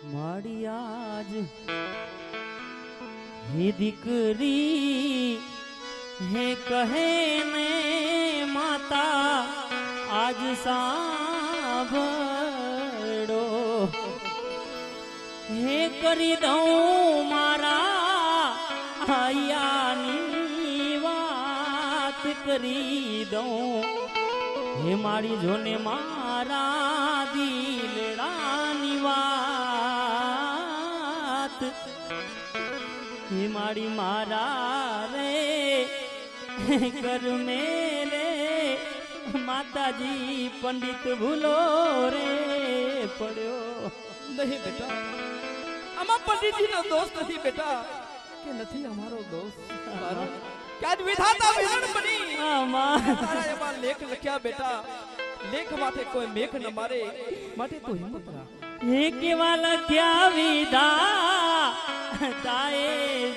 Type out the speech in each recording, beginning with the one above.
મારી આજ હે દીકરી હે કહે ને માતા આજ સાંભળો હે કરી દઉં મારા આયાની વાત કરી દઉં હે મારી જોને મારા દિલડાની વાત હે મારી મારા રે કર મેરે માતાજી પંડિત ભૂલો રે પડ્યો નહીં બેટા, આમાં પંડિતજી નો દોષ નથી બેટા, કે નથી અમારો દોષ મારો કે આજ વિધાતા વિલન બની તારા એવા લેખ લખ્યા બેટા, લેખ માથે કોઈ મેઘ ન મારે માટે તું હિંમત રાખ. હે કેવા લખ્યા વિધા તાએ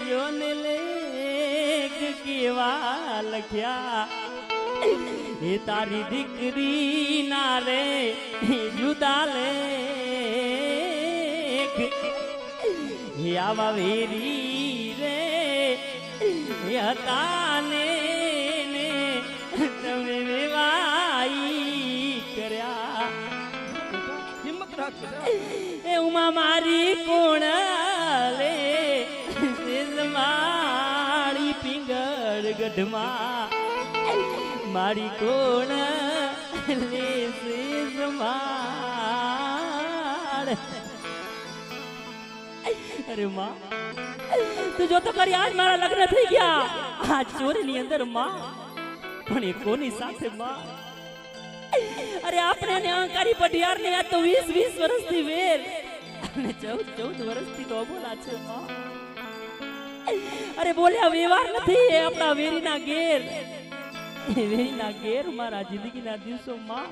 જોને લેખ કેવા લખ્યા હે તારી દીકરી ના રે જુદા લેખ હે આવા વેરી રે હતા ને તમે વેવાઈ કર્યા. હિંમત રાખ બેટા. એ ઉમા મારી કોણ લે મારી પિંગળ ગઢમાં મારી કોણ લે માર. અરે માં તું જો તો કરી આજ મારા લગ્ન થઈ ગયા આ ચોરી ની અંદર માં, પણ એ કોની સાથે માં? અરે આપણે ને અહંકારી પઢિયાર ને આ તો 20 વર્ષથી વેર અને 14 વર્ષથી તો અબોલા છે માં. અરે બોલ્યા વ્યવહાર નથી એ આપણા વેરીના ઘેર, વેરીના ઘેર મારા જિંદગીના દિવસો માં.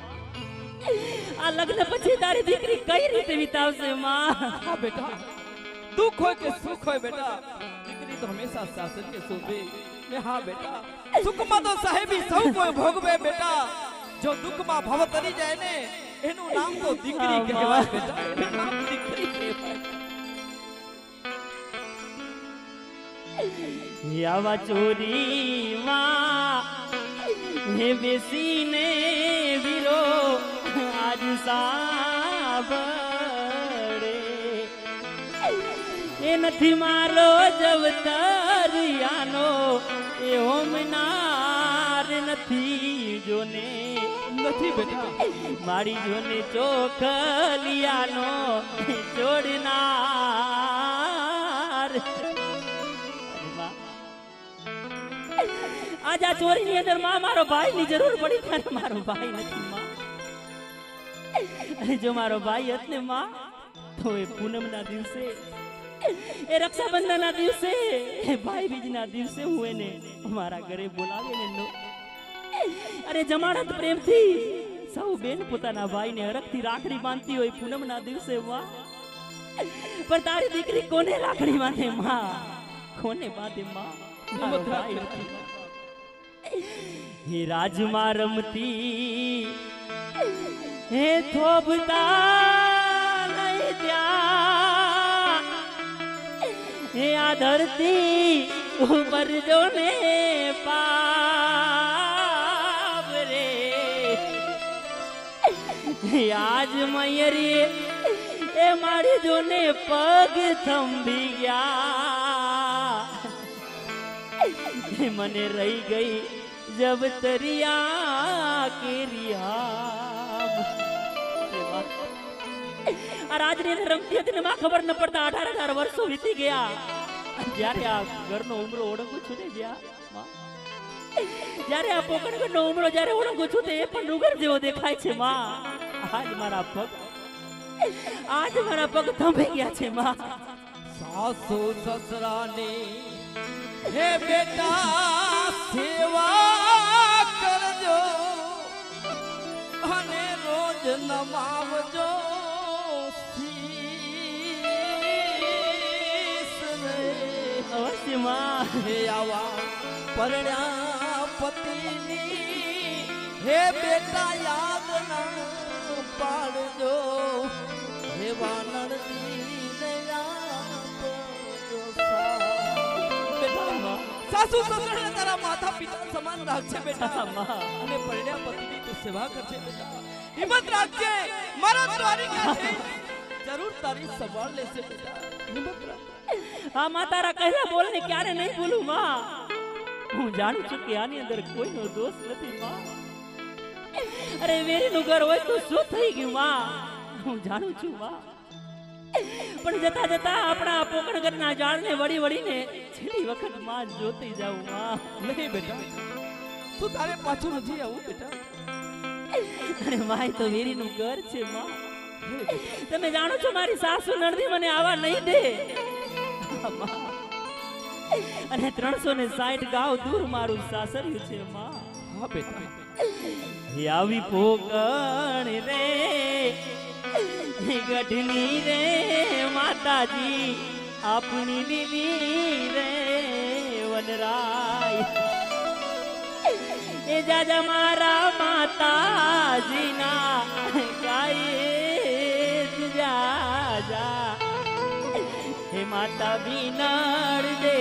આ લગ્ન પછી તારી દીકરી કઈ રીતે વિતાવશે માં? હા બેટા, દુઃખ હોય કે સુખ હોય બેટા, દીકરી તો હંમેશા સાસર કે શોભે ને. હા બેટા, સુખમાં તો સાહેબી સૌ કોઈ ભોગવે બેટા, જો દુઃખમાં ભવ તરી જાય ને એનું નામ તો દીકરી કહેવાય બેટા, એનું નામ દીકરી કહેવાય. આવા ચોરીમાં હે બેસીને વીરો આજ સાંભળે એ નથી મારો જવતરિયાનો એ હોમનાર નથી જોને નથી બેટા, મારી જોને ચોખલિયાનો જોડનાર. આજ આ ચોરી ની અંદર માં મારો ભાઈ ની જરૂર પડી ત્યારે મારો ભાઈ નથી માં. જો મારો ભાઈ હત ને માં તો એ પૂનમ ના દિવસે એ રક્ષાબંધન ના દિવસે એ ભાઈ બીજ ના દિવસે હું એને મારા ઘરે બોલાવે ને અરે જમાડત પ્રેમથી સૌ બેન પોતાના ભાઈ ને હરખથી રાખડી બાંધતી હોય પૂનમ ના દિવસે માં. પણ તારી દીકરી કોને રાખડી બાંધે માં? કોને બાંધે માં? મારો ભાઈ નથી. હે રાજમાં રમતી હે થોભતા નહીં ત્યાં હે આ ધરતી ઉપર જો ને પાપ રે આજ મયરી એ મારી જોને પગ થંભી ગયા મને રહી ગઈ જબ તરિયા કેરિયા. આ રાજની રમતી હતી ને માં ખબર ન પડતા 18 વર્ષો વીતી ગયા. જ્યારે આ ઘરનો ઉમરો ઓળંગું છું ને જ્યારે આ પોકણગઢનો ઉમરો જ્યારે ઓળંગું છું તે પણ ડુંગર જેવો દેખાય છે માં. આજ મારા પગ થંભી ગયા છે માં. સાસુ સસરાની હે બેટા સેવા કરજો અને રોજ નમાવજો અવશ્ય માં. હે આવા પરણ્યા પતિની હે બેટા યાદ ના પાડજો હે વાનરજી સાસુ સસરાને તારા માતા પિતા સમાન રાખજે બેટા માં અને પરણ્યા પતિની તું સેવા કરજે બેટા હિંમત રાખજે મારા દ્વારિકા છે જરૂર તારી સંભાળ લેશે બેટા હિંમત રાખ આ માં તારા કહેલા બોલને ક્યારે નહીં ભૂલું માં હું જાણું છું કે આની અંદર કોઈનો દોષ નથી માં અરે વેરીનું ઘર હોય તો શું થઈ ગયું માં હું જાણું છું માં પણ જતા જતા આપણા પોકણ ઘરના ઝાડને વળી વળીને છેલ્લી વખત માં જોતી જાઉં માં નહીં બેટા તું તારે પાછું નથી આવું બેટા અરે માય તો વેરીનું ઘર છે માં તમે જાણો છો મારી સાસુ નણદી મને આવા નહીં દે માં. અને 360 ગાવ દૂર મારું સાસરિયું છે માં હા બેટા આવી પોકણ રે ગઢની રે માતાજી આપણી લીલી રે વનરાય એ જાજા મારા માતાજીના ગાય જાજા હે માતા વિનર દે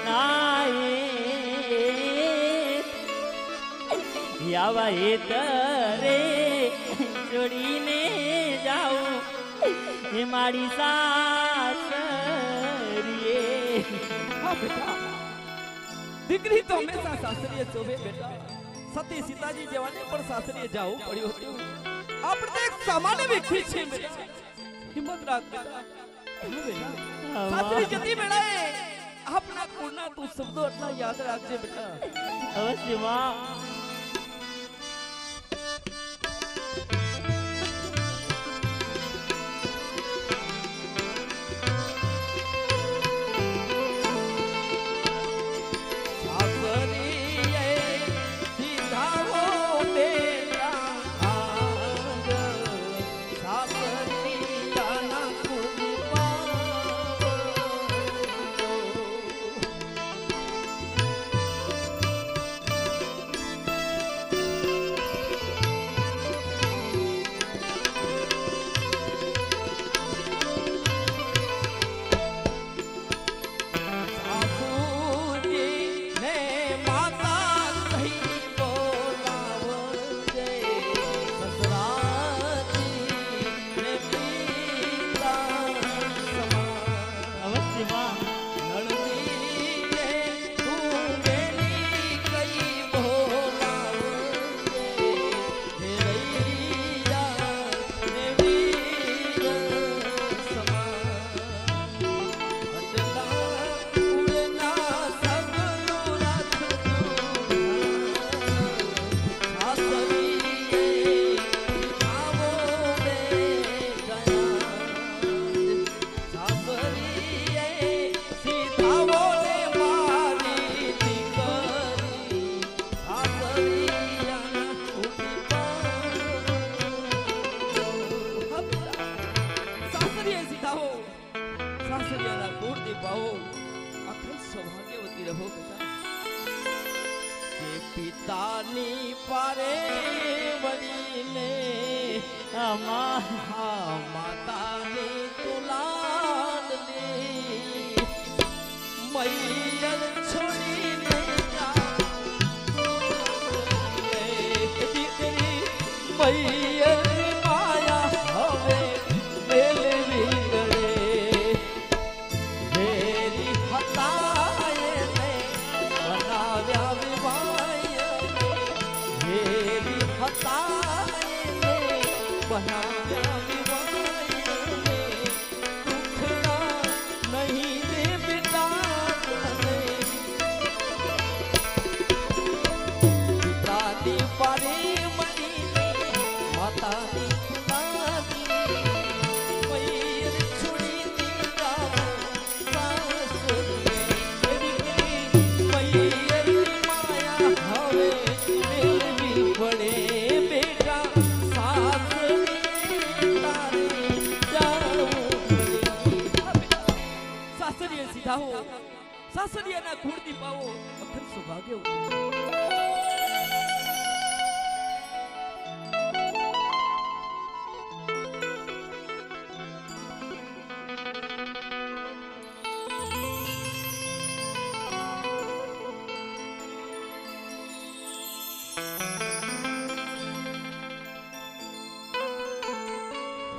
નાય આવા એ તરે જોડીને જાઉં એ મારી સાસરીએ હા બેટા દીકરી તો હંમેશા સાસરીએ શોભે બેટા સતી સીતાજી જેવાને પણ સાસરીએ જવું પડ્યું હતું આપણે તો એક સામાન્ય વ્યક્તિ છે બેટા હિંમત રાખ બેટા હા બેટા સાસરી જતી બેડાએ આપના કુળના તું શબ્દો એટલા યાદ રાખજે બેટા અવશ્ય માં પિતાની પારે વળીને માતાની તુલાદની મૈયર છોડીને દીકરી મૈયર માયા હવે મેળવી ગળે મેરી હતા એને બનાવ્યા સાસરિયાના કુળની પાવો અખંડ સૌભાગ્ય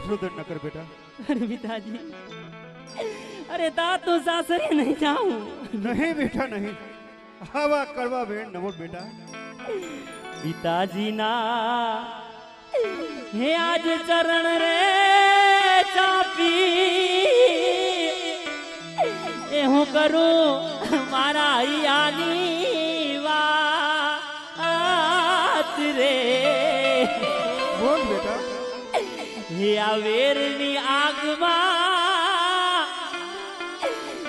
रुदन न कर बेटा। अरे पिताजी, अरे ता तो सासरे नहीं जाऊं। नहीं बेटा नहीं, हवा कड़वा भेड़ नमो बेटा। पिताजी ना हे आज चरण रे चापी ए हूँ करूं मारा यानी बात रे। बोल बेटा। हे आवेरनी आगमा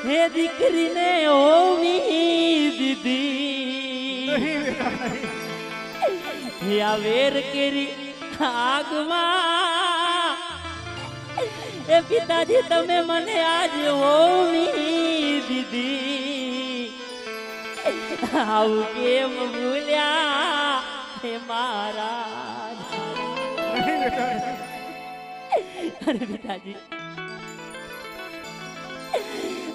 हे दीकरी ने होवी दीदी। नहीं बेटा नहीं। हे आवेर केरी आगमा ए पिताजी तमे मने आज होवी दीदी। आउ केम भूल्या हे महाराज। नहीं बेटा नहीं। अरे पिताजी,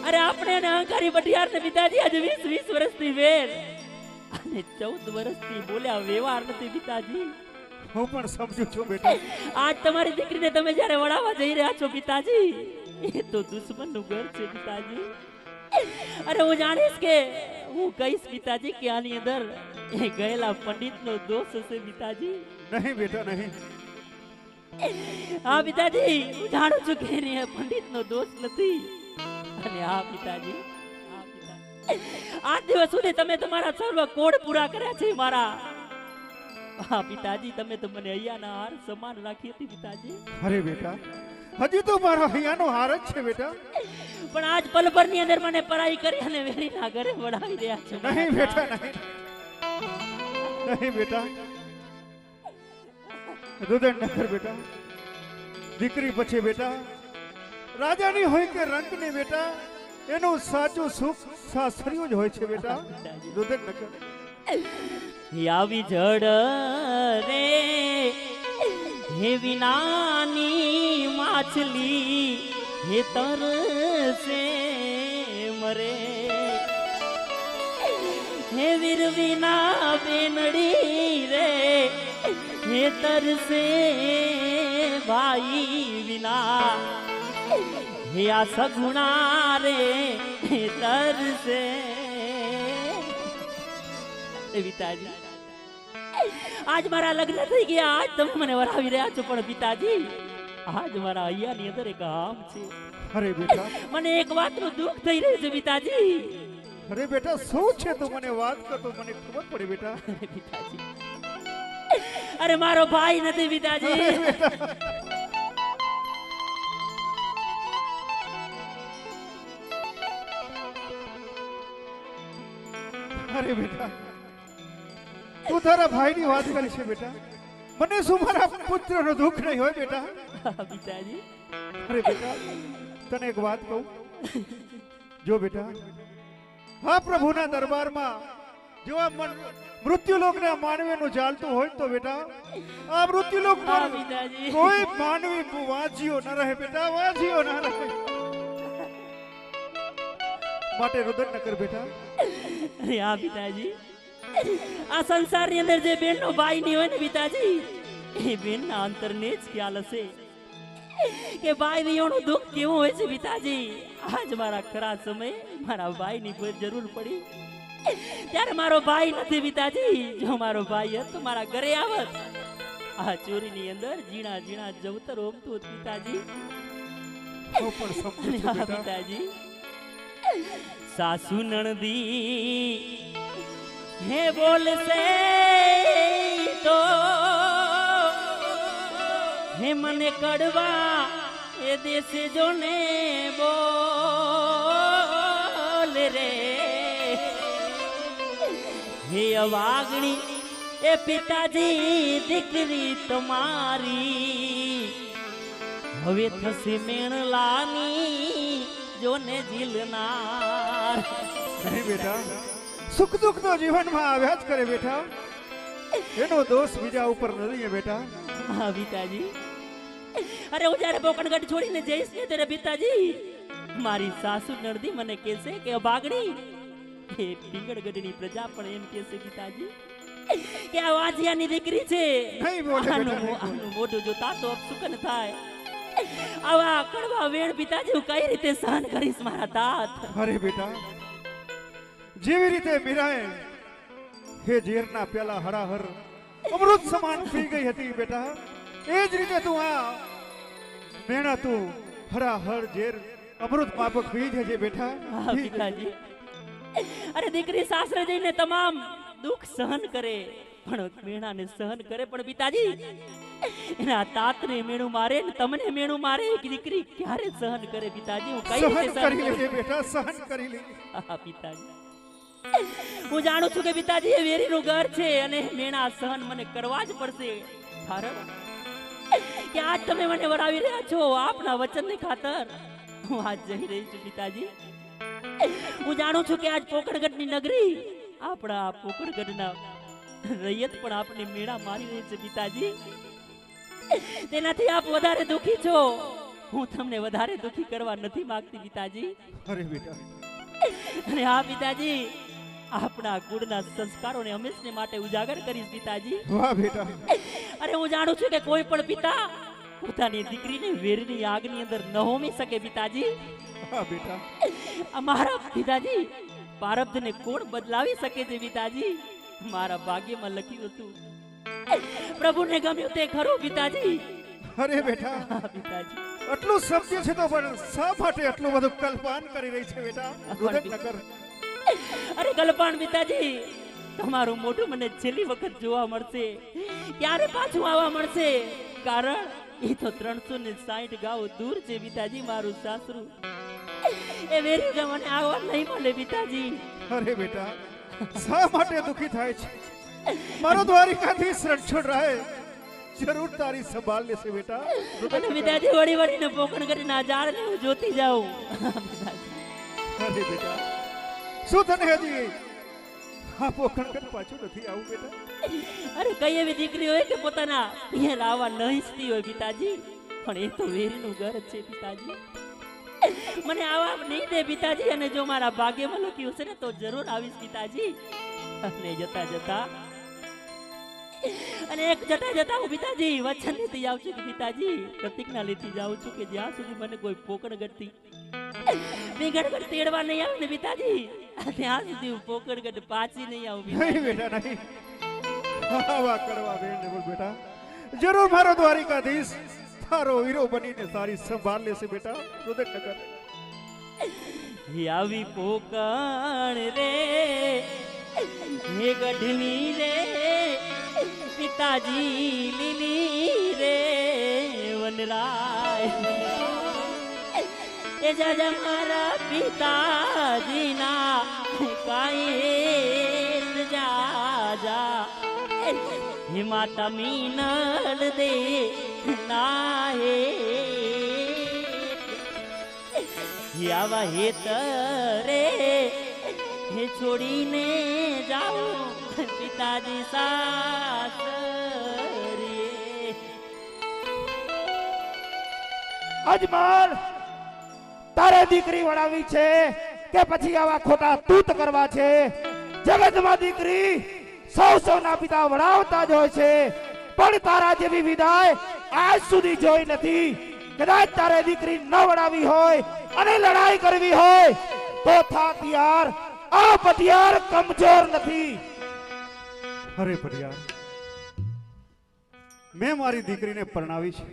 अरे આપણે ને અહંકારી બટિયાર ને પિતાજી આજે 20 વર્ષથી વેર અને 14 વર્ષથી બોલ્યા વ્યવહાર નથી પિતાજી। હું પણ સમજુ છું બેટા। આજ તમારી દીકરીને તમે જ્યારે વડાવા જઈ રહ્યા છો પિતાજી, એ તો દુશ્મનનું ઘર છે પિતાજી। અરે હું જાણીશ કે હું કહીશ પિતાજી કે આની અંદર એ ગયેલા પંડિતનો દોષ હશે પિતાજી। नहीं बेटा नहीं। હા પિતાજી, હું જાણું છું કે એ પંડિતનો દોષ નથી। અને હા પિતાજી, હા પિતા, આ દિવસ સુધી તમે તમારા સર્વ કોડ પૂરા કર્યા છે મારા। હા પિતાજી, તમે તો મને અહીંયાના હાર સમાન રાખી હતી પિતાજી। अरे बेटा हजी तो मारा हियानो हार ज छे बेटा। પણ આજ પલભરની અંદર મને પરાઈ કરી અને વેરીના ઘરે વડાવી રહ્યા છો। नहीं बेटा नहीं। नहीं बेटा, रुदन न कर बेटा। દીકરી પછી બેટા રાજાની હોય કે રંકની બેટા, એનું સાચું સુખ સાસરિયું જ હોય છે બેટા। રુદન ન કર। આવી જડ રે હે વિનાની માછલી હે તરસે મરે। હે વીર વિના બેનડી રે હે તરસે ભાઈ વિના। હે આ સગુણા રે હે તરસે। પિતાજી, આજ મારા લગ્ન થઈ ગયા, આજ તમે મને વરાવી રહ્યા છો, પણ પિતાજી આજ મારા અહીંયાની અંદર એક ગામ છે। અરે બેટા મને એક વાતનું દુઃખ થઈ રહ્યું છે પિતાજી। અરે બેટા શું છે તું મને વાત કર તો મને ખબર પડે બેટા। અરે પિતાજી, અરે મારો ભાઈ નથી પિતાજી। અરે બેટા તું તારા ભાઈની વાત કરી છે બેટા, મને શું મારા પુત્રનો દુઃખ નહીં હોય બેટા। પિતાજી, અરે બેટા તને એક વાત કહું, જો બેટા હા પ્રભુના દરબારમાં જો આ મૃત્યુલોકના માનવીનું ચાલતું હોય તો બેટા આ મૃત્યુલોક પર પિતાજી, કોઈ માનવી વાંચ્યો ન રહે બેટા, વાંચ્યો ન રહે। માટે રુદન ન કર બેટા। અરે હા પિતાજી, આ સંસારની અંદર જે બેનનો ભાઈ નહીં હોય ને પિતાજી, એ બેનના અંતરને જ ખ્યાલ હશે કે ભાઈ વિયોનું દુઃખ કેવું હોય છે પિતાજી। આજ મારા ખરા સમયે મારા ભાઈની જરૂર પડી ત્યારે મારો ભાઈ નથી પિતાજી। જો મારો ભાઈ હોત તો મારા ઘરે આવત, આ ચોરીની અંદર ઝીણા ઝીણા જવતર ઓમતું હોત પિતાજી। હું પણ સમજુ છું હા બેટા। પિતાજી, સાસુ નણદી હે બોલશે તો હે મને કડવા એ દેશે જોને બોલ રે। હે અવાગણી એ પિતાજી દીકરી તમારી હવે થશે મેણલાની જોને ઝીલનાર। નહીં બેટા, સુખ દુઃખ તો જીવનમાં આવ્યા જ કરે બેટા, એનો દોષ બીજા ઉપર નથી બેટા। હા પિતાજી, અરે હું જ્યારે બોકણગઢ છોડીને જઈશ ને ત્યારે પિતાજી મારી સાસુ નરદી મને કહેશે કે અભાગણી એ પિંગળગઢની પ્રજા પણ એમ કહેશે પિતાજી કે આ વાજિયાની દીકરી છે। નહીં બોલે બેટા, નહીં બોલે। આનું મોઢું જોતા તો અપસુકન થાય। આવા કડવા વેણ પિતાજી હું કઈ રીતે સહન કરીશ મારા તાત? અરે બેટા, જેવી રીતે મીરાએ હે ઝેરના પેલા હરાહર અમૃત સમાન પી ગઈ હતી બેટા, એ જ રીતે તું આ મેણા તું હરાહર ઝેર અમૃત માફક પી જજે બેટા. હા પિતાજી. અરે દીકરી સાસરે જઈને તમામ દુઃખ સહન કરે પણ મેણાને સહન કરે, પણ પિતાજી એના તાતને મેણું મારે ને તમને મેણું મારે કે દીકરી ક્યારે સહન કરે પિતાજી? હું કઈ રીતે સહન કરી લેજે બેટા, સહન કરી લેજે. હા પિતાજી, હું જાણું છું કે પિતાજી એ વેરીનું ઘર છે અને મેણા સહન મને કરવા જ પડશે. કારણ કે આજ તમે મને વરાવી રહ્યા છો આપના વચનની ખાતર હું આજ જઈ રહી છું પિતાજી. હું જાણું છું કે આજ પોકરગઢની નગરી આપણા પોકરગઢના રૈયત પણ આપને મેળા મારી રહી છે પિતાજી. તેનાથી આપ વધારે દુખી છો, હું તમને વધારે દુખી કરવા નથી માંગતી પિતાજી. અરે બેટા, અને હા પિતાજી, આપણા કુળના સંસ્કારોને હંમેશને માટે ઉજાગર કરીશ પિતાજી. વાહ બેટા. અરે હું જાણું છું કે કોઈ પણ પિતા પોતાની દીકરીને વેરની આગની અંદર ન હોમી શકે પિતાજી. હા બેટા. અમારા પિતાજી પારબ્ધને કોણ બદલાવી શકે છે પિતાજી? મારા ભાગ્યમાં લખ્યું હતું, પ્રભુને ગમ્યું તે ખરું પિતાજી. અરે બેટા, હા પિતાજી. આટલું સત્ય છે તો પણ શા માટે આટલું બધું કલ્પાન કરી રહી છે બેટા? રુદન ન કર. અરે કલ્પાણ પિતાજી, તમારું મોઢું મને છેલ્લી વખત જોવા મળશે ક્યારે પાછું આવવા મળશે? કારણ એ તો 360 ગાઉ દૂર છે પિતાજી મારું સાસરું. એ વેરી મને આવવા નહીં મળે પિતાજી. અરે બેટા, શા માટે દુખી થાય છે? મારો દ્વારિકાધીશ રણછોડ રાય જરૂર તારી સંભાળ લેશે બેટા. અને પિતાજી વળી વળીને પોકણ કરીને આ ઝાડને હું જોતી જાઉં. અરે બેટા, શું તને હજી આ પોખણગઢ પાછું નથી આવું બેટા? અરે કઈ એવી દીકરી હોય કે પોતાના પિયર આવવા ન ઈચ્છતી હોય પિતાજી, પણ એ તો વેરીનું ઘર છે પિતાજી. મને આવા નહીં દે પિતાજી, અને જો મારા ભાગ્યમાં લખ્યું છે ને તો જરૂર આવીશ પિતાજી. અને જતા જતા અને એક જતા જતા હું પિતાજી વચન લેતી જાઉં છું કે પિતાજી પ્રતિજ્ઞા લેતી જાઉં છું કે જ્યાં સુધી મને કોઈ પોકણગઢથી મેઘડગઢ તેડવા નહીં આવે ને પિતાજી, ત્યાં સુધી હું પોકણગઢ પાછી નહીં આવું નહીં પિતાજી. બેટા નહીં. આવા કડવા વેણ ને બોલ બેટા, જરૂર મારો દ્વારિકાધીશ તારો હીરો બનીને તારી સંભાળ લેશે બેટા. રુદન ન કર. આવી પોકણ રે હે ગઢની રે પિતાજી લીલી રે વનરાય એ જાજા મારા પિતાજીના કાંઈ જાજા હે માતા મીનલ દે ના હે આવા હેતરે હે છોડીને જાઓ પિતાજી સાસરીએ. અજમલ, તારે દીકરી વડાવી છે કે પછી આવા ખોટા તૂત કરવા છે? જગતમાં દીકરી સૌના પિતા વડાવતા જ હોય છે, પણ તારા જેવી વિદાય આજ સુધી જોઈ નથી. કદાચ તારે દીકરી ન વડાવી હોય અને લડાઈ કરવી હોય તો થા તૈયાર. આ પટિયાર કમજોર નથી. અરે પડિયાર, મેં મારી દીકરીને પરણાવી છે,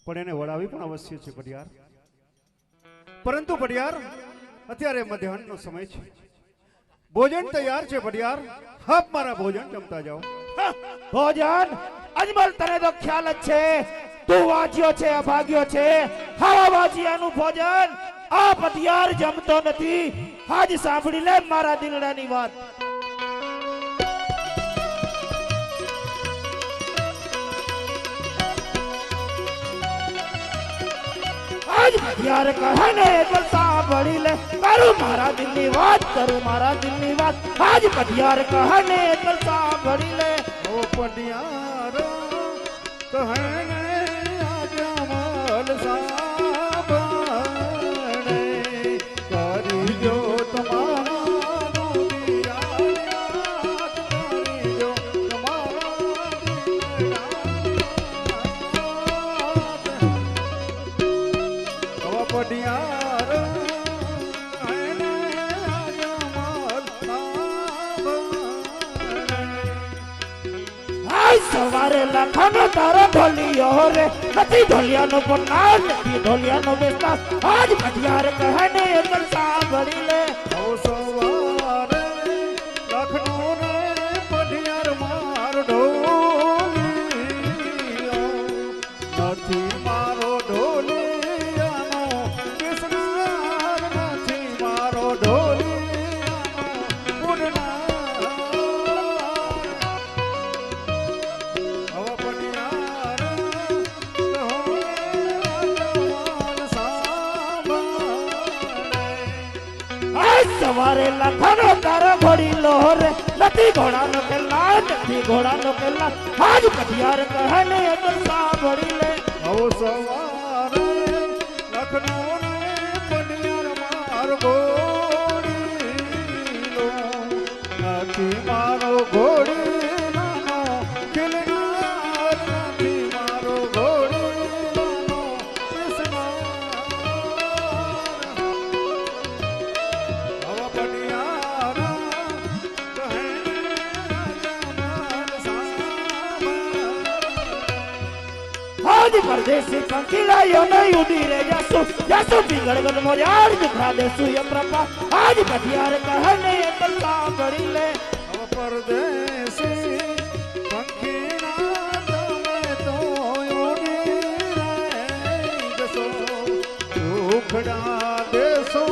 પણ એને વડાવી પણ અવશ્ય છે પડિયાર. પરંતુ પડિયાર, અત્યારે મધ્યાહનનો સમય છે, ભોજન તૈયાર છે પડિયાર. આપ મારા ભોજન જમતા જાઓ. ભોજન? અજમલ, તને તો ખ્યાલ જ છે તું વાંચ્યો છે, અભાગ્યો છે. હાવા વાંચિયાનું ભોજન આ પટિયાર જમતો નથી. આજ સાંભળી લે મારા દિલડાની વાત. આજ પટિયાર કહે ને તો સાંભળી લે. કરું મારા દિલની વાત, કરું મારા દિલની વાત. આજ પટિયાર કહે ને તો સાંભળી લે. ઓ પડિયાર કહને આજમલ સાંભળે, કરી જો તમારા દિયાળિયાત, કરી જો તમારા દિયાળિયાત. લાખાનો તારો ઢોલિયો રે નથી ઢોલિયાનો પન્નાસ નથી ઢોલિયાનો બેસતા આજ ભટિયાર કહે ને એકલ સાંભળી લે ઓ સવારે લખનો રે પઢિયાર માર ઢોલિયો નથી મારો ઢોલિયાનો કિસનાર નથી મારો ઢોલિયાનો ઉડનાર હવા પઢિયાર આજ સવારે લાખાનો તારો ઘોડીલો રે નથી ઘોડાનો કેલા નથી ઘોડાનો કેલા આજ ભટિયાર કહે ને એકલ સાંભળી લે ઓ સવારે લખનો રે પઢિયાર માર ઘોડીલો નથી મારો ઘોડીલાનો ખિલનાર નથી મારો ઘોડીલાનો કિસનાર હવા પઢિયાર કહે રાજા સાંભળ આજ પરદેશી કંકીલાયો નહીં ઉડી રે જાસુ જાસુ પીગળગઢ મોજાડ દુખા દેસુ યમપ્રપા આજ ભટિયાર કહે ને એકલ સાંભળી લે હવે પરદેશી પંખીના તમે તો ઉડી રહી જશો દુખડા દેશો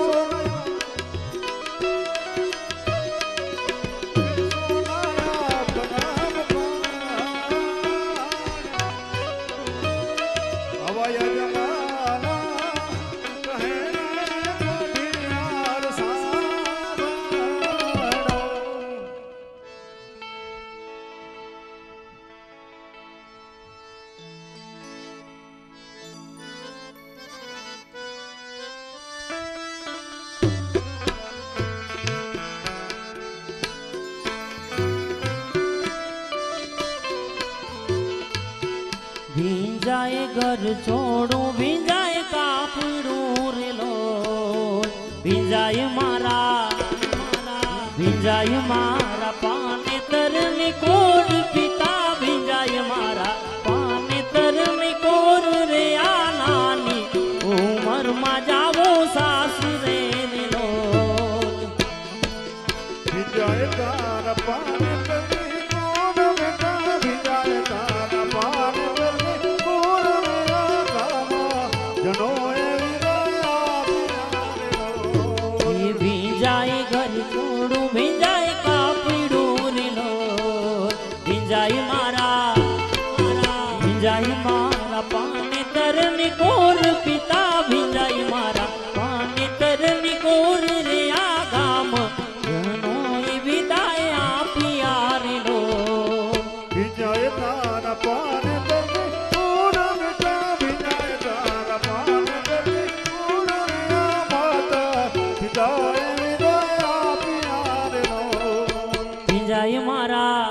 હવાયા જમાના કહે પઢિયાર સાંભળો ભીંજાય ઘર છોડું ભીંજાય કાપડું રેલો ભીંજાય મારા પાને તરની કોડ પિતા ભીંજાય મારા પાને તરની કોડ રે આ નાની ઉમરમાં જાવો સાસરે રેલો વિજય તારા પાને તરી કોણ બેટા વિજય તારા પાને તરી કોણ રે ગામા જનોએ વિરયા એ ભીંજાય ઘર છોડું ભીંજાય કાપડું રેલો ભીંજાય મારા પાને તરની કોર પિતા ભીંજાય મારા પાને તરની કોર રે આ ગામ જનોએ વિદાય આપી આરેલો વિજય તારા પાને તરી કોણ બેટા વિજય તારા પાને તરી કોણ રે માતા પિતાએ વિરયા પિયારેનો ભીંજાય મારા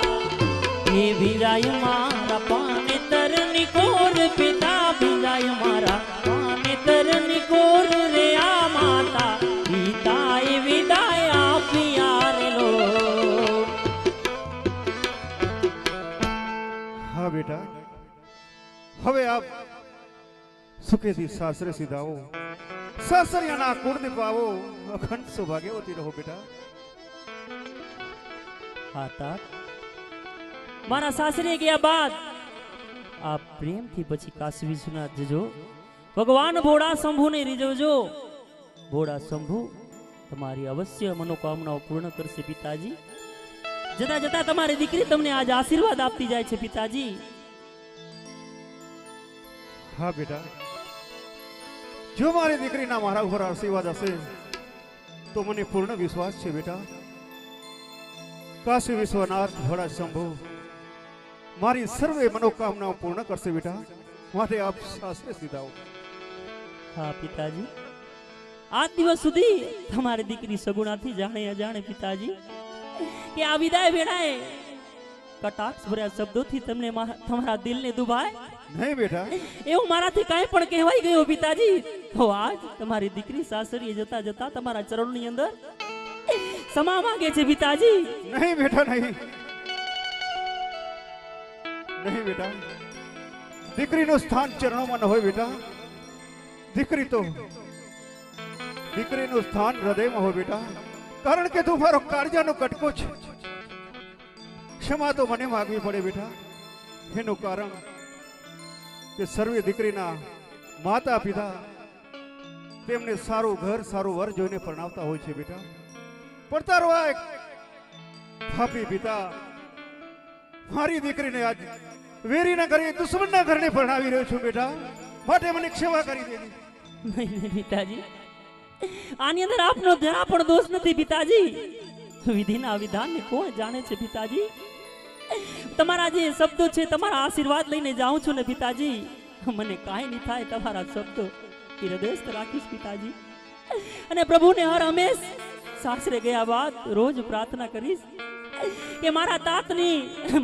એ ભીંજાય મારા પાને તરની કોર પિતા ભીંજાય મારા પાને તરની કોર રે આ માતા પિતાએ વિદાય આપી આરેલો હા બેટા હવે આપ સુખેથી સાસરે સીધાઓ સાસરિયાના કુળદીપ આવો અખંડ સૌભાગ્યવતી રહો બેટા હા તા મારા સાસરે ગયા બાદ આપ પ્રેમથી પછી કાશી વિશ્વનાથ જજો ભગવાન ભોળા શંભુને રીઝવજો ભોળા શંભુ તમારી અવશ્ય મનોકામનાઓ પૂર્ણ કરશે પિતાજી જતા જતા તમારી દીકરી તમને આજ આશીર્વાદ આપતી જાય છે પિતાજી હા બેટા જો મારી દીકરીના મારા ઉપર આશીર્વાદ હશે તો મને પૂર્ણ વિશ્વાસ છે બેટા કાશી વિશ્વનાથ ભોળા શંભુ મારી સર્વે મનોકામનાઓ પૂર્ણ કરશે બેટા માટે આપ સાસરે સીધાઓ હા પિતાજી આજ દિવસ સુધી તમારી દીકરી સગુણાથી જાણે અજાણે પિતાજી કે આ વિદાય વેળાએ કટાક્ષ ભર્યા શબ્દોથી તમને તમારા દિલને દુભાય નહીં બેટા એવું મારાથી કાંઈ પણ કહેવાઈ ગયું પિતાજી તો આજ તમારી દીકરી સાસરીએ જતા જતા તમારા ચરણની અંદર સમા માંગે છે પિતાજી નહીં બેટા નહીં નહીં બેટા દીકરીનું સ્થાન ચરણોમાં ન હોય બેટા. દીકરીનું સ્થાન હૃદયમાં હોય બેટા. કારણ કે તું મારો કાળજાનો કટકો છે. ક્ષમા તો મને માગવી પડે બેટા. એનું કારણ કે સર્વે દીકરીના માતા પિતા તેમને સારું ઘર સારું વર જોઈને પરણાવતા હોય છે બેટા. પણ તારો આ એક પાપી પિતા મારી દીકરીને આજ વેરીના ઘરે દુશ્મનના ઘરને પરણાવી રહ્યો છું બેટા. માટે મને ક્ષમા કરી દે. નહીં પિતાજી, આની અંદર આપનો જરા પણ દોષ નથી પિતાજી. વિધિના વિધાનને કોણ જાણે છે પિતાજી. તમારા જે શબ્દો છે, તમારા આશીર્વાદ લઈને જાઉં છું ને પિતાજી, મને કાંઈ નહીં થાય. તમારા શબ્દો હૃદયસ્થ રાખીશ પિતાજી. અને પ્રભુને હર હંમેશ સાસરે ગયા બાદ રોજ પ્રાર્થના કરીશ કે મારા તાતની,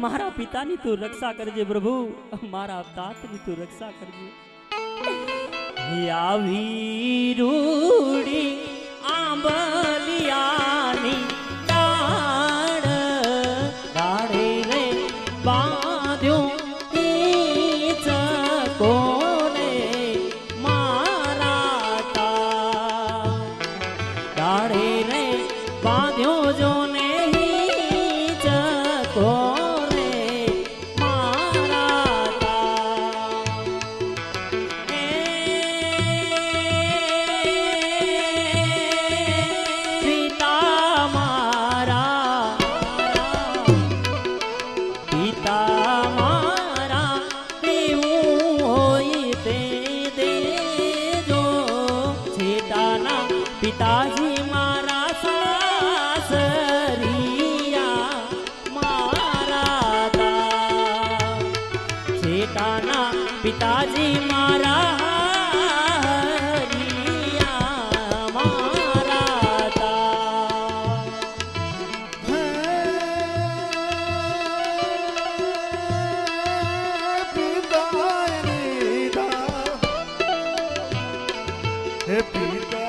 મારા પિતાની તું રક્ષા કરજે પ્રભુ. મારા તાતની તું રક્ષા કરજે. આવી રૂડી આંબલિયાની ડાળ ડાળે રે બાંધ્યો કોને મારા તા ડાળે રે બાંધ્યો જોને કોને મારા તા. પિતાજી મારા સાસરિયા મારા તા છેટાના પિતાજી મારા હરિયા મારા તા. હે પિતા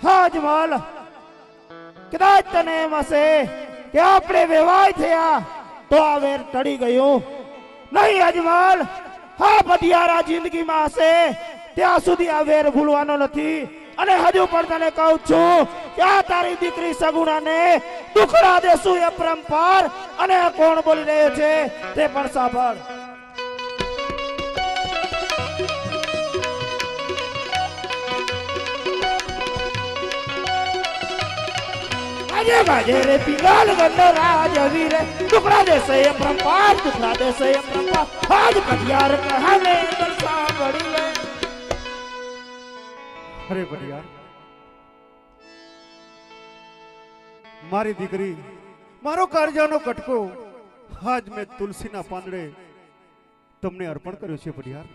હા અજમલ, કદાચ તને એમ હશે કે આપણે વેવાય થયા તો આ વેર ટળી ગયું. નહીં અજમલ, હા પતિયારા જિંદગીમાં હશે ત્યાં સુધી આ વેર ભૂલવાનો નથી. અને હજુ પણ તને કહું છું કે આ તારી દીકરી સગુણાને દુખડા દેશું એ પરંપાર. અને કોણ બોલી રહ્યો છે તે પણ સાંભળ. આજે બાજે રે પિંગાલ ગંડો રાજ વીરે ટુકડા દેશે એ પરંપાર, ટુકડા દેશે એ પરંપાર. આજ પટિયાર કહાને સાંભળી લે. અરે ભટિયાર, મારી દીકરી, મારો કાળજાનો કટકો આજ મેં તુલસીના પાંદડે તમને અર્પણ કર્યો છે ભટિયાર.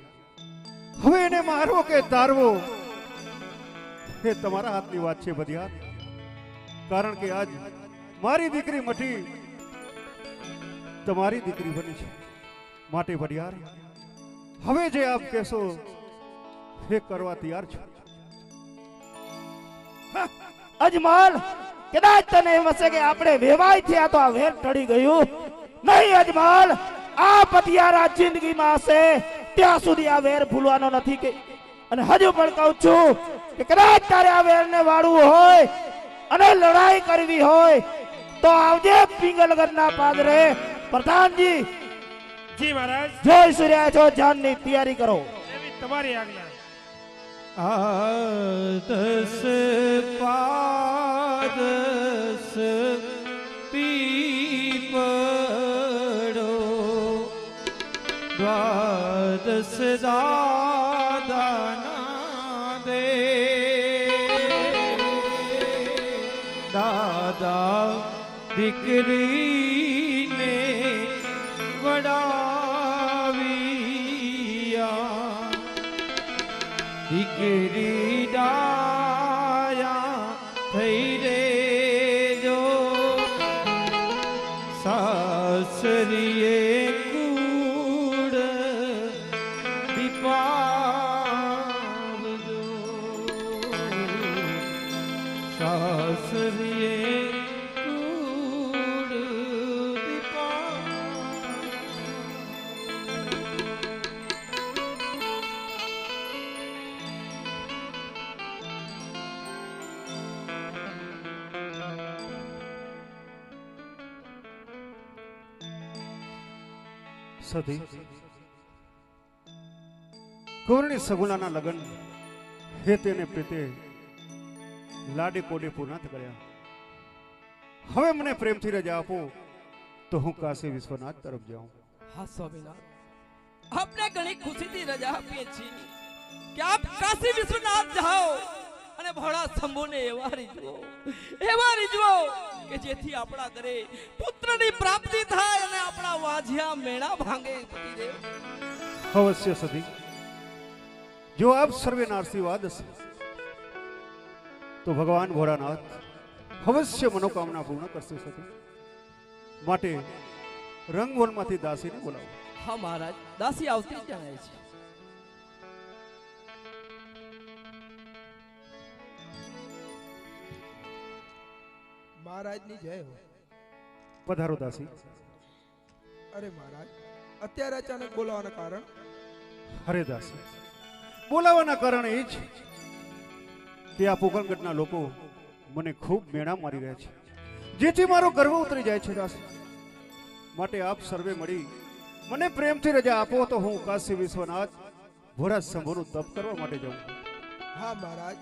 હવે એને મારવો કે તારવો એ તમારા હાથની વાત છે ભટિયાર. કારણ કે આજ મારી દીકરી મટી તમારી દીકરી બની છે. માટે ભટિયાર, હવે જે આપ કહેશો એ કરવા તૈયાર છું. અજમલ, કદાચ તને એમ હશે કે આપણે વેવાય થયા તો આ વેર ટળી ગયું. નહીં અજમલ, આ પતિયારા જિંદગીમાં હશે ત્યાં સુધી આ વેર ભૂલવાનો નથી. કે અને હજુ પણ કહું છું કે કદાચ તારે આ વેરને વાળવું હોય અને લડાઈ કરવી હોય તો આવજે પિંગલગઢના પાદરે. પ્રધાનજી, જી મહારાજ, જોઈ સૂર્યા છો, જાનની તૈયારી કરો. એવી તમારી આજ્ઞા. આદસ પાદસ પીપળો દ્વાદશ દાદાના દે દાદા દીકરીને વડાવિયા દીકરી ડાયા થઈ રે જો સાસરીએ કુડ દીપાવજો સાસરીએ કુડ સતી કુંવરની સગુણાના લગ્ન હેતે ને પ્રીતે લાડે કોડે પૂર્ણ કર્યા. હવે મને પ્રેમથી રજા આપો તો હું કાશી વિશ્વનાથ તરફ જાઉં. હા સ્વામીનાથ, આપને ઘણી ખુશીથી રજા આપીએ છીએ કે આપ કાશી વિશ્વનાથ જાઓ અને ભોળા શંભુને એવા રીઝવો કે જેથી આપણા ઘરે પુત્રની પ્રાપ્તિ થાય અને આપણા વાંઝિયા મેળા ભાંગે. અવશ્ય સતી, જો આપ સર્વેના આશીર્વાદ હશે તો ભગવાન ભોળાનાથ અવશ્ય મનોકામના પૂર્ણ કરશે સતી. માટે રંગવનમાંથી દાસીને બોલાવો. હા મહારાજ, દાસી આવતી જણાય છે. મહારાજની જય હો. પધારો દાસી. અરે મહારાજ, અત્યારે અચાનક બોલાવાના કારણ? હરે દાસી, બોલાવાના કારણ એ જ કે આ પોકરણગઢના લોકો મને ખૂબ મેણા મારી રહ્યા છે, જેથી મારો ગર્વ ઉતરી જાય છે દાસી. માટે આપ સર્વે મળી મને પ્રેમથી રજા આપો તો હું કાશી વિશ્વનાથ ભોળા શંભુનું તપ કરવા માટે જાઉં. હા મહારાજ,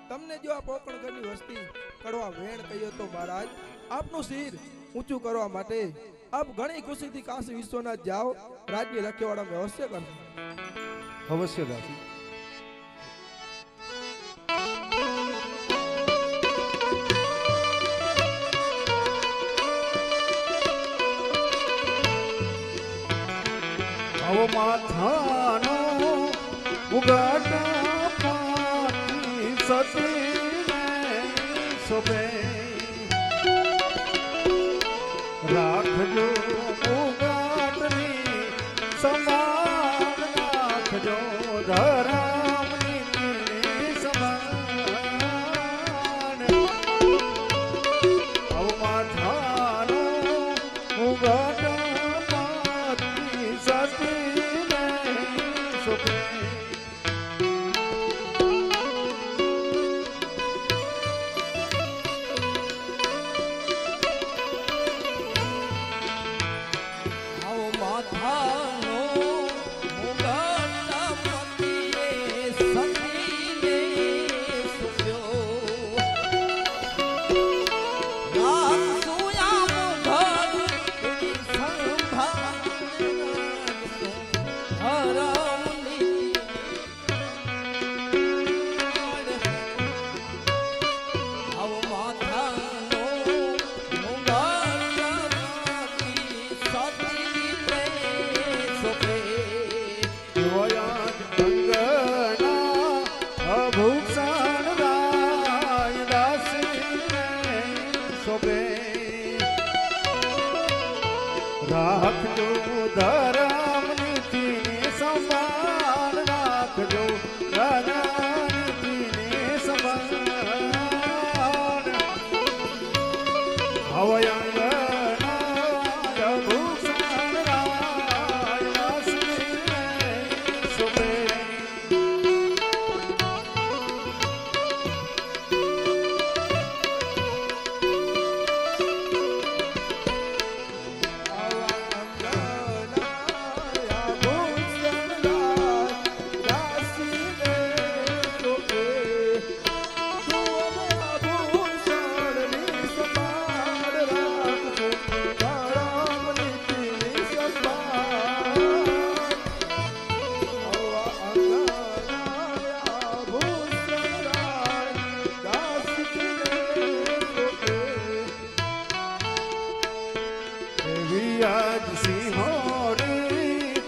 તમને જો આ પોકણગઢની વસ્તી કડવા વેણ કહ્યો તો મહારાજ આપનું શિર ઊંચું કરવા માટે આપ ઘણી ખુશીથી કાશી વિશ્વનાથ જાઓ. રાજ્ય રખેવાળામાં અવશ્ય કરજો. અવશ્ય દાસી. આવો માથાનો ઉગાટા પાટી સતીને શોભે રાખજો ઉગાટની સંભાળ રાખજો ધરામની સંભાળ રાખજો ધર્મ નીતિની સંભાળ રાખજો રાજા નીતિની સંભાળ હવયંગના ભૂષણ રાય સુબે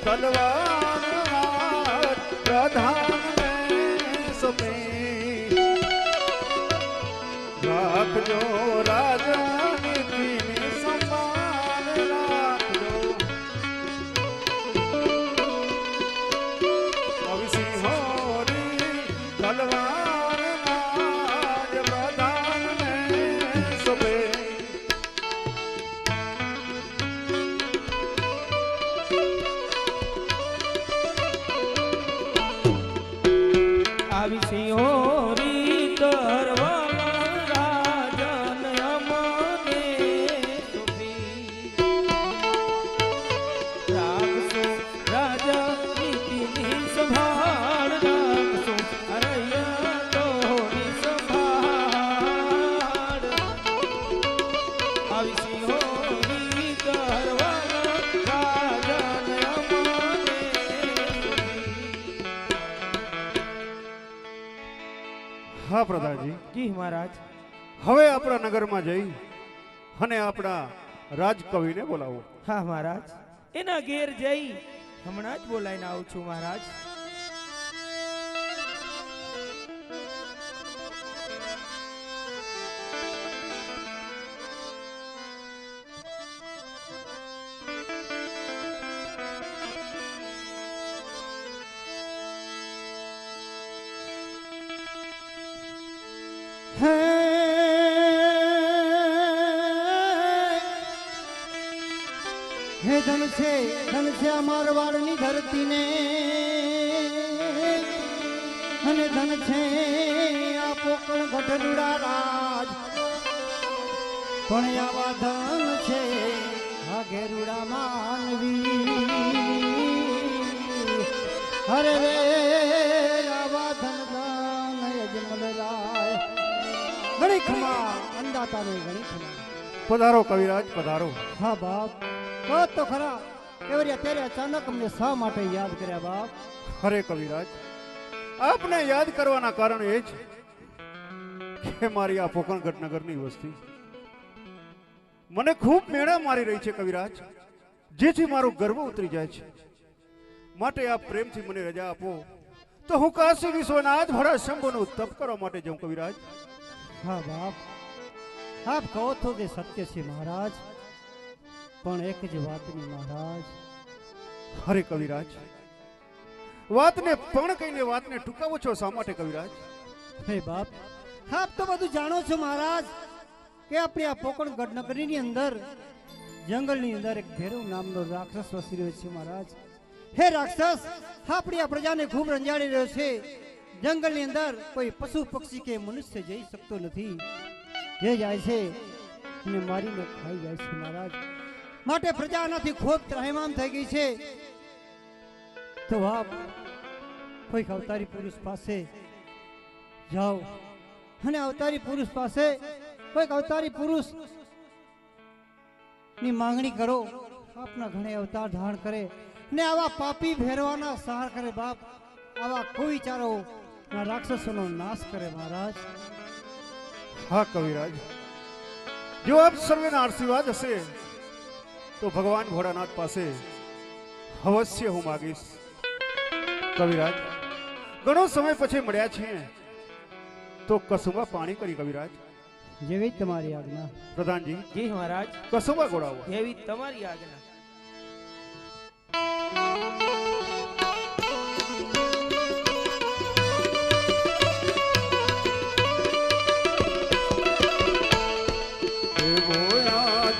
તલવાર પ્રધાન સુપે રાખજો રાજા નીતિની સંભાળ રાખજો અવિસિંહોરી તલવાર પ્રધાન સુપે આવી સિંહોરી તરવાલ રાજન અમને સુખી રાખશો રાજા નીતિની સંભાળ રાખશો અરૈયા તોની સંભાળ આવી સિંહોરી તરવાલ રાજન અમને હા પ્રધાનજી જી મહારાજ હવે આપણા નગરમાં જઈ અને આપણા રાજકવિને બોલાવો હા મહારાજ એના ઘેર જઈ હમણાં જ બોલાઈને આવું છું મહારાજ હે ધન છે મારવાડની ધરતી ને અને ધન છે આ પોકળ ગઢરુડા રાજ પણ આવા ધન છે આ ઘેરુડા માનવી અરે રે આવા ધન ધન યજમલ રાય ઘણી ખમા અંદાતા ને ઘણી ખમા પધારો કવિરાજ પધારો હા બાપ કહો તો ખરા કેવરિયા તેરે અચાનક અમને શા માટે યાદ કર્યા બાપ અરે કવિરાજ આપને યાદ કરવાના કારણ એ જ કે મારી આ પોકણગઢ નગરની વસ્તી મને ખૂબ મેળા મારી રહી છે કવિરાજ જેથી મારો ગર્વ ઉતરી જાય છે માટે આપ પ્રેમથી મને રજા આપો તો હું કાશી વિશ્વનાથ ભરા શંભુનું તપ કરવા માટે જાઉં કવિરાજ હા બાપ આપ કહો છો કે સત્ય છે મહારાજ પણ એક જ વાતની મહારાજ અરે કવિરાજ વાતને પણ કહીને વાતને ટૂંકાવો છો શા માટે કવિરાજ હે બાપ આપ તો બધું જાણો છો મહારાજ કે આપણી આ પોકણગઢ નગરીની અંદર જંગલની અંદર એક ભેરવ નામનો રાક્ષસ વસી રહ્યો છે મહારાજ હે રાક્ષસ આપણી આ પ્રજાને ખૂબ રંજાડી રહ્યો છે જંગલની અંદર કોઈ પશુ પક્ષી કે મનુષ્ય જઈ શકતો નથી જે જાય છે એને મારીને ખાઈ જાય છે મહારાજ માટે પ્રજા આનાથી ખૂબ ત્રાહિમામ થઈ ગઈ છે તો આપ કોઈક અવતારી પુરુષ પાસે જાઓ અને અવતારી પુરુષ પાસે કોઈક અવતારી પુરુષ ની માંગણી કરો આપના ઘણે અવતાર ધારણ કરે ને આવા પાપી ભેરવાના સહાર કરે બાપ આવા કોઈ ચારો રાક્ષસોનો નાશ કરે મહારાજ હા કવિરાજ જો આપ સર્વેના આશીર્વાદ હશે તો ભગવાન ભોળાનાથ પાસે અવશ્ય હું માગીશ કવિરાજ ઘણો સમય પછી મળ્યા છીએ તો કસુંબા પાણી કરી કવિરાજ જેવી તમારી આજ્ઞા પ્રધાનજી જી મહારાજ કસુંબા ગોળાવો એવી તમારી આજ્ઞા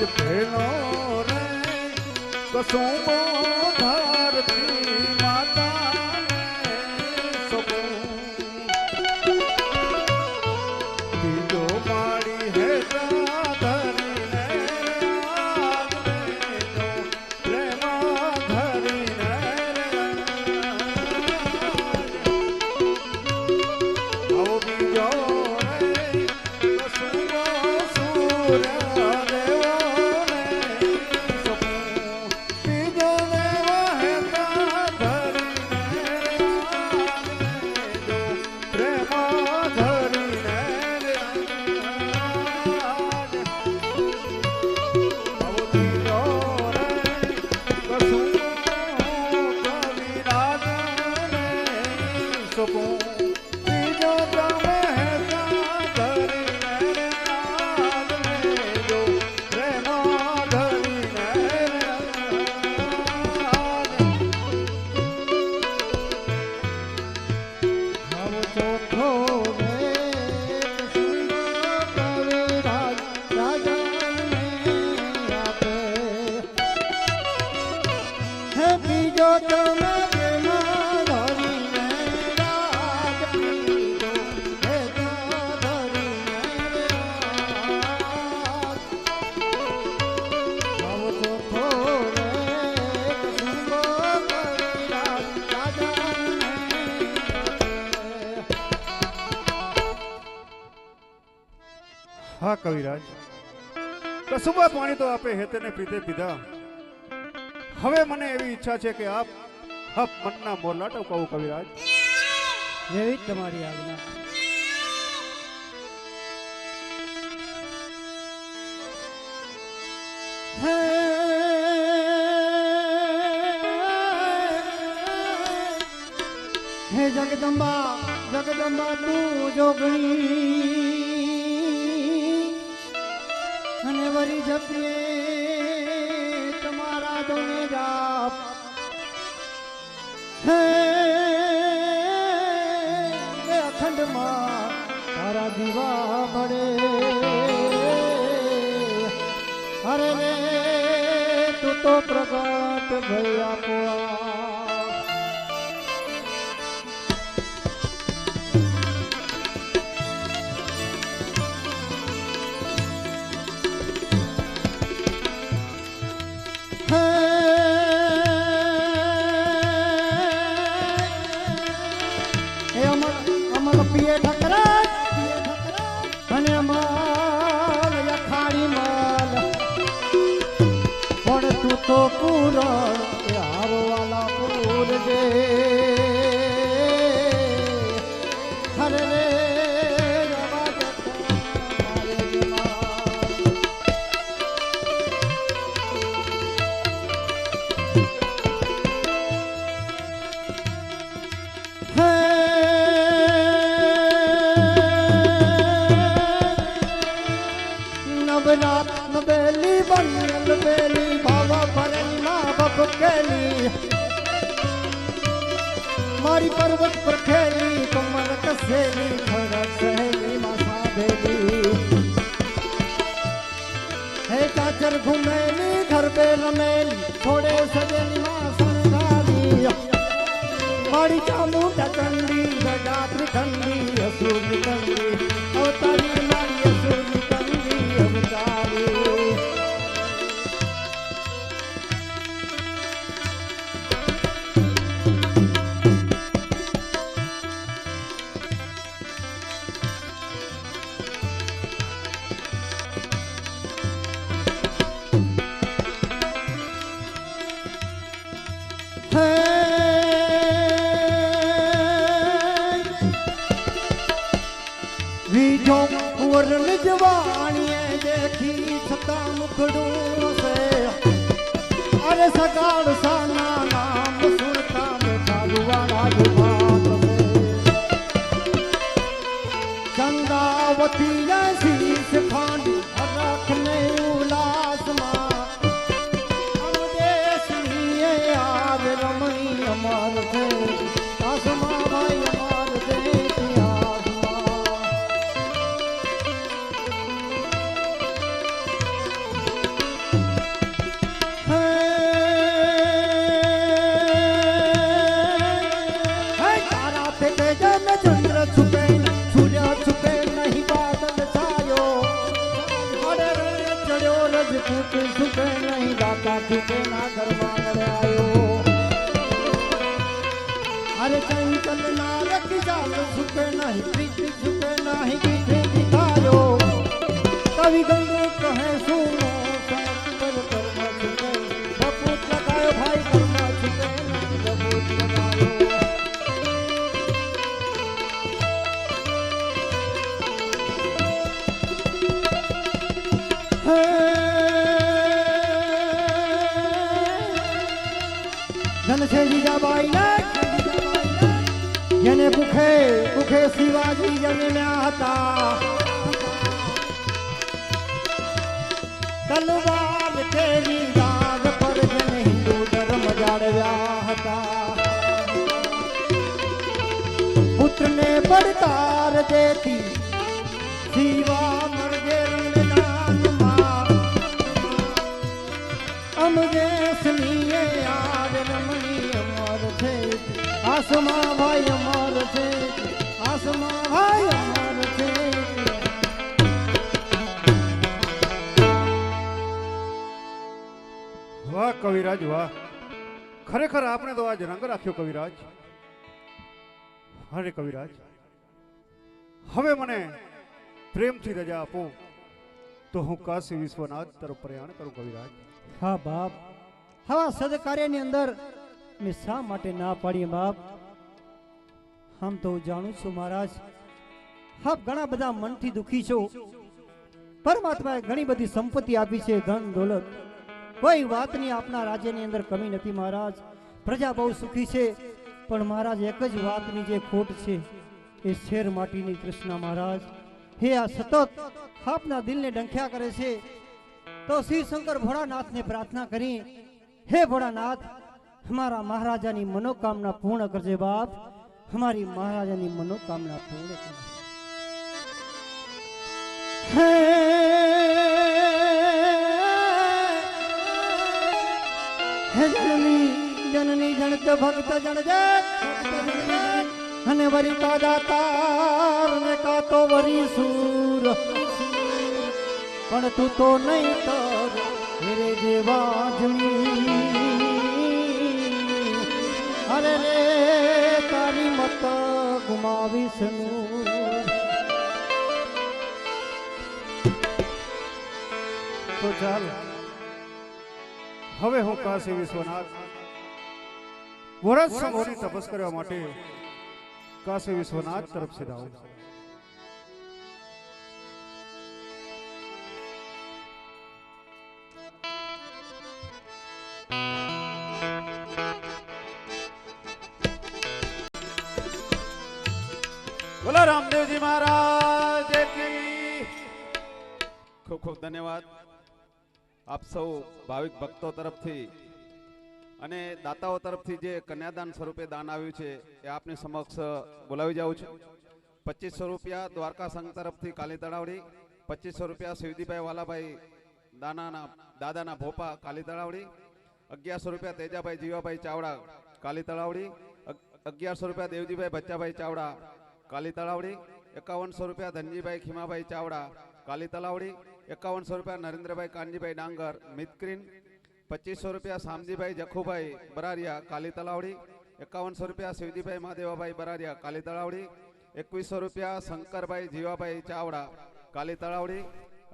ભેલો રે કસુંબો ધરતી માતાને સબૂ બીજો માડી હે ધરીને પ્રેમા ધરીને આવો બીજો રે કસુંબો સૂર્ય હા કવિરાજ કસુંબા પાણી તો આપે હેતે ને પ્રીતે પીધા હવે મને એવી ઈચ્છા છે કે આપ મનના મોરલા ટપકાવો કવિરાજ જેવી તમારી આજ્ઞા હે જગદંબા જગદંબા તું જોગણી અને વરી જપીએ તમારા દોને જાપ હે અખંડમાં તારા દીવા બળે અરે રે તું તો પ્રગટ ભયા પોઆ તો પૂરણ હારો વાલા પૂર દે હરે રે નવરાત નબેલી બનિયલ બેલી ભાવા ભરેલી માં બબકેલી મારી પર્વત પર ખેલી કમર કસેલી ખડક સહેલી માં સાધેલી હે ચાચર ઘુમેલી ઘર બે રમેલી થોડે સજેલી માં સંગાલી મારી ચામુંડા ચંડી ગજાત્રી ઠંડી અસુરની કંડી અવતારી મારી અસુરની કંડી અવતારી વીજો વરણ જવાણીએ દેખી છતાં મુખડું છે અરે સગાળ સાના નામ સુરતા બેઠા રૂવાડા જુબાત છે ગંગાવતી શીશ ખાંડી રાખને ઉલ્લાસમાં અમ દેશની આવ રમણી અમર છે આસમા ભાઈ અમર છે સુકે નહીં દાતા સુકે ના ઘરમાં આવ્યો અરે ચંચલ ના રખી જાલ સુકે નહીં પ્રીતિ સુકે નહીં પીઠે દિખાયો કવિ ગંગો કહે સુનો પર કર્મ સુકે બપૂત લગાયો ભાઈ કર્મ સુકે નહીં બપૂત લગાયો ધન છે જીજાબાઈ જેને ભૂખે ભૂખે શિવાજી જન્મ્યા હતા તલવાર તેરી દાગ પર જેને હિન્દુ ધર્મ જાળવ્યા હતા પુત્રને પડકાર દેતી શિવા મળગે રંગદાનમાં અમગે સ્મીએ આવે રમણી અમર છે આસમા ભાઈ અમર છે આસમા ભાઈ અમર છે વાહ કવિરાજ વાહ ખરેખર આપણે તો આજ રંગ રાખ્યો કવિરાજ અરે કવિરાજ હવે મને પ્રેમથી રજા આપો તો હું કાશી વિશ્વનાથ તરફ પ્રયાણ કરું કવિરાજ હા બાપ હવા સદકાર્યની અંદર મેં શા માટે ના પાડી બાપ આમ તો જાણું છું મહારાજ આપ ઘણા બધા મનથી દુખી છો પરમાત્માએ ઘણી બધી સંપત્તિ આપી છે ધન દોલત કોઈ વાતની આપના રાજ્યની અંદર કમી નથી મહારાજ પ્રજા બહુ સુખી છે પણ મહારાજ એક જ વાતની જે ખોટ છે એ શેર માટીની કૃષ્ણ મહારાજ હે આ સતત આપના દિલને ડંખ્યા કરે છે તો શ્રી શંકર ભોળાનાથને પ્રાર્થના કરી હે ભોળાનાથ हमारा महाराजा ની મનોકામના પૂર્ણ કરજે બાપ हमारी महाराजा ની મનોકામના પૂર્ણ કરજે હે જનની જણત ભક્ત જણજે અને વરી કા દાતાર ને કા તો વરી સૂર પણ તું તો નહીં કર મેરે દેવા જમી અરે રે તારી મત ગુમાવીશ તો ચાલ હવે હું કાશી વિશ્વનાથ વર્ષ સમોની તપસ કરવા માટે કાશી વિશ્વનાથ તરફ સીધાઉં બોલો રામદેવજી મહારાજ કી ખૂબ ખૂબ ધન્યવાદ આપ સૌ ભાવિક ભક્તો તરફથી અને દાતાઓ તરફથી જે કન્યાદાન સ્વરૂપે દાન આવ્યું છે એ આપની સમક્ષ બોલાવી જાઉં છું 2500 રૂપિયા દ્વારકા સંઘ તરફથી કાલી તળાવડી 2500 રૂપિયા શિવદીભાઈ વાલાભાઈ દાદાના ભોપા કાલી તળાવડી 1100 રૂપિયા તેજાભાઈ જીવાભાઈ ચાવડા કાલી તળાવડી ₹1100 દેવજીભાઈ બચ્ચાભાઈ ચાવડા કાલી તળાવડી, ₹5100 ધનજીભાઈ ખીમાભાઈ ચાવડા કાલી તલાવડી, ₹5100 નરેન્દ્રભાઈ કાનજીભાઈ ડાંગર મિતક્રીન, ₹2500 શામજીભાઈ જખુભાઈ બરારિયા કાલી તલાવડી, ₹5100 શિવજીભાઈ મહાદેવાભાઈ બરારિયા કાલી તલાવડી, ₹2100 શંકરભાઈ જીવાભાઈ ચાવડા કાલી તલાવડી,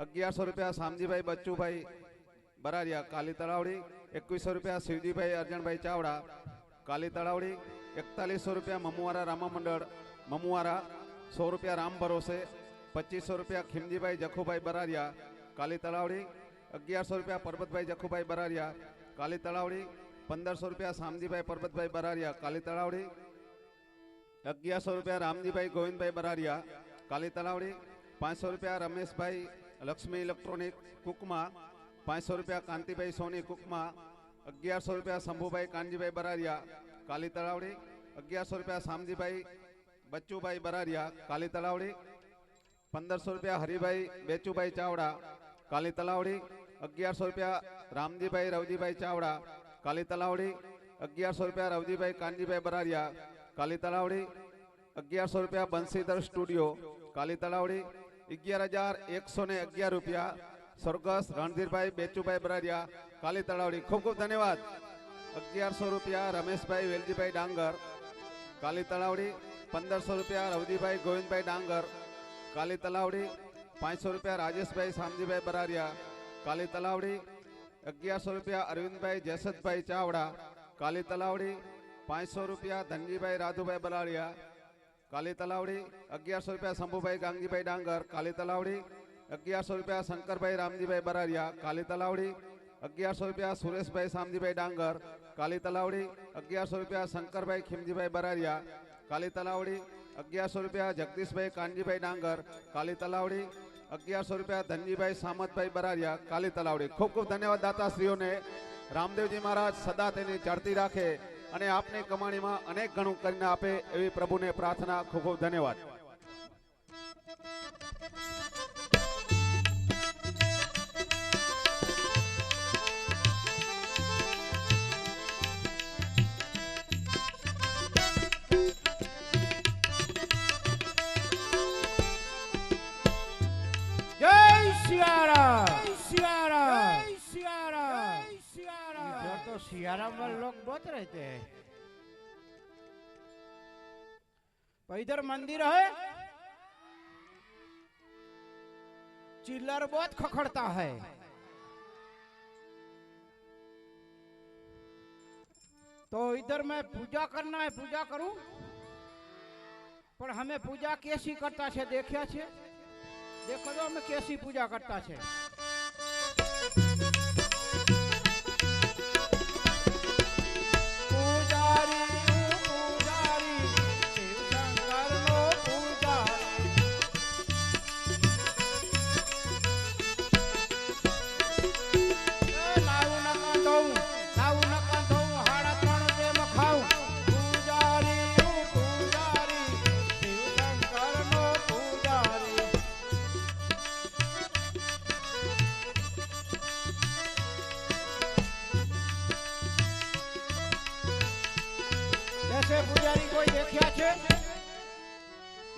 ₹1100 શામજીભાઈ બચ્ચુભાઈ બરારિયા કાલી તલાવડી, ₹2100 શિવજીભાઈ અર્જણભાઈ ચાવડા કાલી તલાવડી, ₹4100 મમુવારા રામા મંડળ મમુવારા, ₹100 રામ ભરોસે, ₹2500 ખીમજીભાઈ જખુભાઈ બરારિયા કાલી તલાવડી, ₹1100 પરબતભાઈ જખુભાઈ બરારિયા કાલી તલાવડી, ₹1500 શામજીભાઈ પરબતભાઈ બરારિયા કાલી તલાવડી, ₹1100 રામજીભાઈ ગોવિંદભાઈ બરારિયા કાલી તલાવડી, ₹500 રમેશભાઈ લક્ષ્મી ઇલેક્ટ્રોનિક કુકમા, ₹500 કાંતિભાઈ સોની કુકમા, ₹1100 શંભુભાઈ કાનજીભાઈ બરારિયા કાલી તલાવડી, ₹1100 શામજીભાઈ બચ્ચુભાઈ બરારિયા કાલી તલાવડી, ₹1500 હરિભાઈ બેચુભાઈ ચાવડા કાલી તલાવડી, ₹1100 રામજીભાઈ રવજીભાઈ ચાવડા કાલી તલાવડી, ₹1100 રવજીભાઈ કાનજીભાઈ બરારિયા કાલી તલાવડી, ₹1100 બંસીધર સ્ટુડિયો કાલી તલાવડી, ₹11,111 સ્વર્ગસ્થ રણધીરભાઈ બેચુભાઈ બરારિયા કાલી તલાવડી. ખૂબ ખૂબ ધન્યવાદ. ₹1100 રમેશભાઈ વેલજીભાઈ ડાંગર કાલી તલાવડી, ₹1500 રવજીભાઈ ગોવિંદભાઈ ડાંગર કાલી તલાવડી, ₹500 રાજેશભાઈ શામજીભાઈ બરારિયા કાલી તલાવડી, ₹1100 અરવિંદભાઈ જયસદભાઈ ચાવડા કાલી તલાવડી, ₹500 ધનજીભાઈ રાધુભાઈ બરાડિયા કાલી તલાવડી, ₹1100 શંભુભાઈ ગાંગજીભાઈ ડાંગર કાલી તલાવડી, ₹1100 શંકરભાઈ રામજીભાઈ બરાડિયા કાલી તલાવડી, ₹1100 સુરેશભાઈ શામજીભાઈ ડાંગર કાલી તલાવડી, ₹1100 શંકરભાઈ ખીમજીભાઈ બરાડિયા કાલી તલાવડી, ₹1100 જગદીશભાઈ કાનજીભાઈ ડાંગર કાલી તલાવડી, ₹1100 ધનજીભાઈ સામતભાઈ બરાડિયા કાલી તલાવડી. ખૂબ ખૂબ ધન્યવાદ દાતાશ્રીઓને. રામદેવજી મહારાજ સદા તેની ચડતી રાખે અને આપની કમાણીમાં અનેક ગણું કરીને આપે એવી પ્રભુને પ્રાર્થના. ખૂબ ખૂબ ધન્યવાદ. सियाराम वाले लोग बहुत रहते हैं. इधर मंदिर है, चिल्लर बहुत खखड़ता है. तो इधर मैं पूजा करना है, पूजा करूं, पर हमें पूजा कैसी करता है देखिया छे. देखो तो हमें कैसी पूजा करता है. पुजारी कोई देखा छे?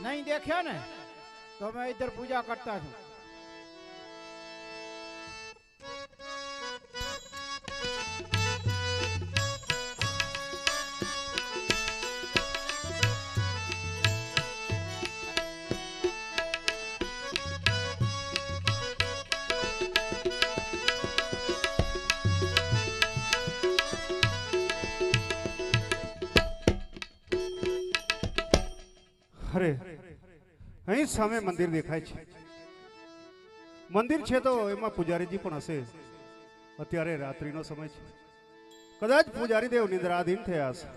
नहीं देखा ने तो मैं इधर पूजा करता हूँ. અરે અહીં સામે મંદિર દેખાય છે. મંદિર છે તો એમાં પૂજારીજી પણ હશે. અત્યારે રાત્રિનો સમય છે, કદાચ પૂજારી દેવ નિદ્રાધીન થયા હશે.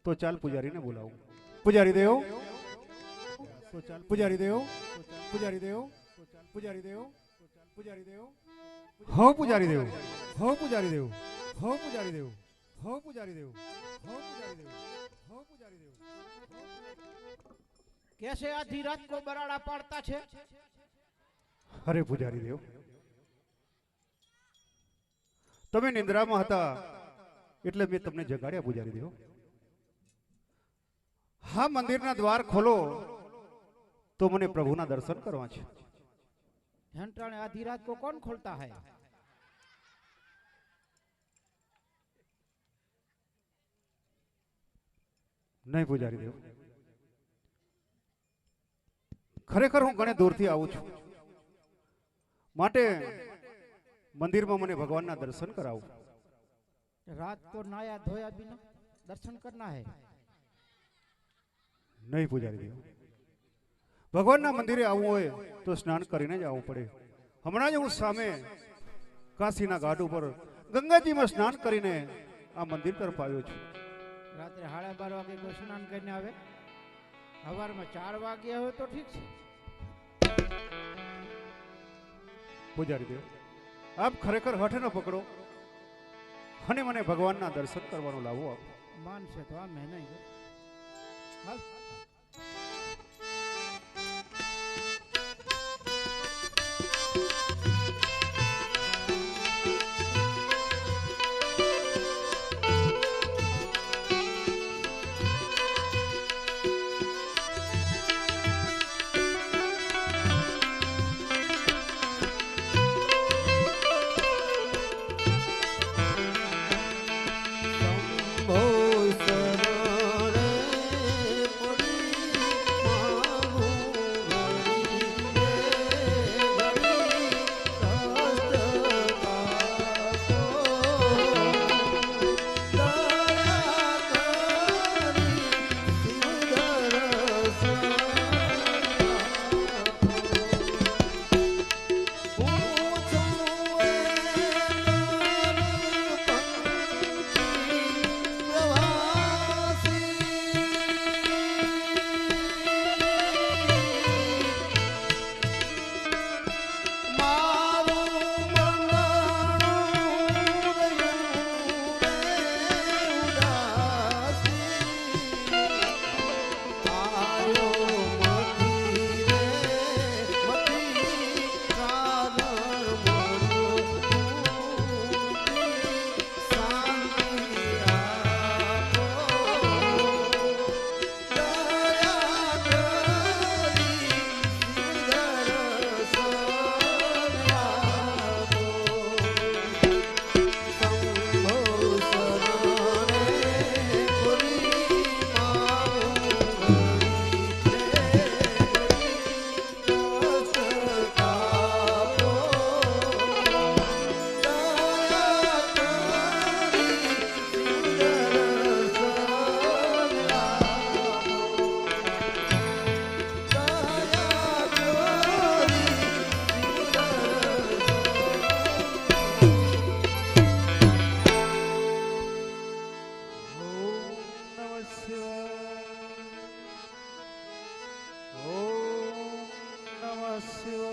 તો ચાલ પૂજારીને બોલાવું. પૂજારી દેવ, તો ચાલ પૂજારી દેવ, પૂજારી દેવ, પૂજારી દેવ, પૂજારી દેવ, હો પૂજારી દેવ, હો પૂજારી દેવ, હો પૂજારી દેવ, હો પૂજારી દેવ, હો પૂજારી દેવ, હો પૂજારી દેવ. कैसे आधी रात को बराड़ा पाड़ता छे? अरे पुजारी देव, તમે નિંદ્રામાં હતા એટલે મેં તમને જગાડ્યા. પુજારી દેવ, હા મંદિરના દ્વાર ખોલો તો મને પ્રભુના દર્શન કરવા છે. घंटाने आधी रात को कौन खोलता है? નહીં પૂજારી દેવ, ખરેખર હું ઘણે દૂરથી આવું છું, માટે મંદિરમાં મને ભગવાનના દર્શન કરાવું. रात को नहाया धोया बिना दर्शन करना है? નહીં પૂજારી દેવ, ભગવાનના મંદિરે આવવું હોય તો સ્નાન કરીને જ આવવું પડે. હમણાં જ હું સામે કાશીના ઘાટ ઉપર ગંગાજીમાં સ્નાન કરીને આ મંદિર તરફ આવ્યો છું. रात्रे 12:30 वागे को स्नान करने आवे, हवार में 4 वागे हो तो ठीक है. પૂજારી દેવ, આપ ખરેખર હઠ ન પકડો અને મને ભગવાનના દર્શન કરવાનો લાવો આપો. मान से तो मैं नहीं गो. हाल શિવાય.